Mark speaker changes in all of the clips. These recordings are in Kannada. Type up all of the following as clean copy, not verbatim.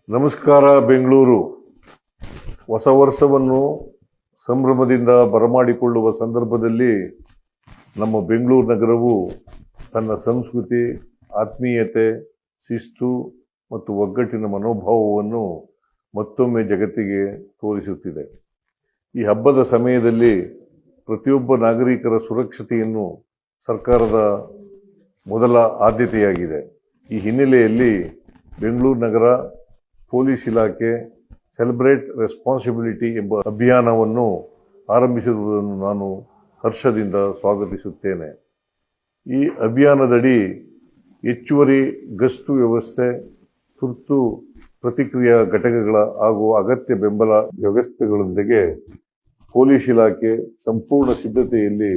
Speaker 1: ನಮಸ್ಕಾರ ಬೆಂಗಳೂರು. ಹೊಸ ವರ್ಷವನ್ನು ಸಂಭ್ರಮದಿಂದ ಬರಮಾಡಿಕೊಳ್ಳುವ ಸಂದರ್ಭದಲ್ಲಿ ನಮ್ಮ ಬೆಂಗಳೂರು ನಗರವು ತನ್ನ ಸಂಸ್ಕೃತಿ, ಆತ್ಮೀಯತೆ, ಶಿಸ್ತು ಮತ್ತು ಒಗ್ಗಟ್ಟಿನ ಮನೋಭಾವವನ್ನು ಮತ್ತೊಮ್ಮೆ ಜಗತ್ತಿಗೆ ತೋರಿಸುತ್ತಿದೆ. ಈ ಹಬ್ಬದ ಸಮಯದಲ್ಲಿ ಪ್ರತಿಯೊಬ್ಬ ನಾಗರಿಕರ ಸುರಕ್ಷತೆಯನ್ನು ಸರ್ಕಾರದ ಮೊದಲ ಆದ್ಯತೆಯಾಗಿದೆ. ಈ ಹಿನ್ನೆಲೆಯಲ್ಲಿ ಬೆಂಗಳೂರು ನಗರ ಪೊಲೀಸ್ ಇಲಾಖೆ ಸೆಲೆಬ್ರೇಟ್ ರೆಸ್ಪಾನ್ಸಿಬಿಲಿಟಿ ಎಂಬ ಅಭಿಯಾನವನ್ನು ಆರಂಭಿಸಿರುವುದನ್ನು ನಾನು ಹರ್ಷದಿಂದ ಸ್ವಾಗತಿಸುತ್ತೇನೆ. ಈ ಅಭಿಯಾನದಡಿ ಹೆಚ್ಚುವರಿ ಗಸ್ತು ವ್ಯವಸ್ಥೆ, ತುರ್ತು ಪ್ರತಿಕ್ರಿಯಾ ಘಟಕಗಳ ಹಾಗೂ ಅಗತ್ಯ ಬೆಂಬಲ ವ್ಯವಸ್ಥೆಗಳೊಂದಿಗೆ ಪೊಲೀಸ್ ಇಲಾಖೆ ಸಂಪೂರ್ಣ ಸಿದ್ಧತೆಯಲ್ಲಿ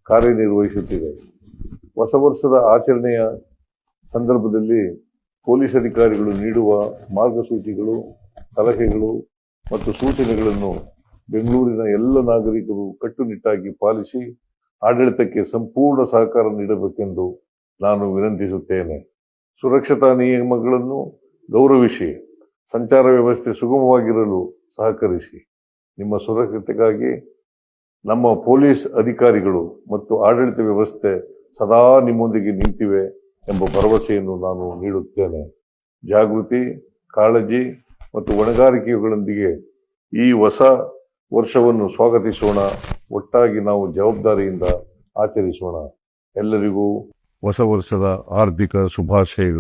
Speaker 1: ಕಾರ್ಯನಿರ್ವಹಿಸುತ್ತಿದೆ. ಹೊಸ ವರ್ಷದ ಆಚರಣೆಯ ಸಂದರ್ಭದಲ್ಲಿ ಪೊಲೀಸ್ ಅಧಿಕಾರಿಗಳು ನೀಡುವ ಮಾರ್ಗಸೂಚಿಗಳು, ಸಲಹೆಗಳು ಮತ್ತು ಸೂಚನೆಗಳನ್ನು ಬೆಂಗಳೂರಿನ ಎಲ್ಲ ನಾಗರಿಕರು ಕಟ್ಟುನಿಟ್ಟಾಗಿ ಪಾಲಿಸಿ ಆಡಳಿತಕ್ಕೆ ಸಂಪೂರ್ಣ ಸಹಕಾರ ನೀಡಬೇಕೆಂದು ನಾನು ವಿನಂತಿಸುತ್ತೇನೆ. ಸುರಕ್ಷತಾ ನಿಯಮಗಳನ್ನು ಗೌರವಿಸಿ ಸಂಚಾರ ವ್ಯವಸ್ಥೆ ಸುಗಮವಾಗಿರಲು ಸಹಕರಿಸಿ. ನಿಮ್ಮ ಸುರಕ್ಷತೆಗಾಗಿ ನಮ್ಮ ಪೊಲೀಸ್ ಅಧಿಕಾರಿಗಳು ಮತ್ತು ಆಡಳಿತ ವ್ಯವಸ್ಥೆ ಸದಾ ನಿಮ್ಮೊಂದಿಗೆ ನಿಂತಿವೆ ಎಂಬ ಭರವಸೆಯನ್ನು ನಾನು ನೀಡುತ್ತೇನೆ. ಜಾಗೃತಿ, ಕಾಳಜಿ ಮತ್ತು ಹೊಣೆಗಾರಿಕೆಗಳೊಂದಿಗೆ ಈ ಹೊಸ ವರ್ಷವನ್ನು ಸ್ವಾಗತಿಸೋಣ. ಒಟ್ಟಾಗಿ ನಾವು ಜವಾಬ್ದಾರಿಯಿಂದ ಆಚರಿಸೋಣ. ಎಲ್ಲರಿಗೂ ಹೊಸ ವರ್ಷದ ಹಾರ್ದಿಕ ಶುಭಾಶಯಗಳು.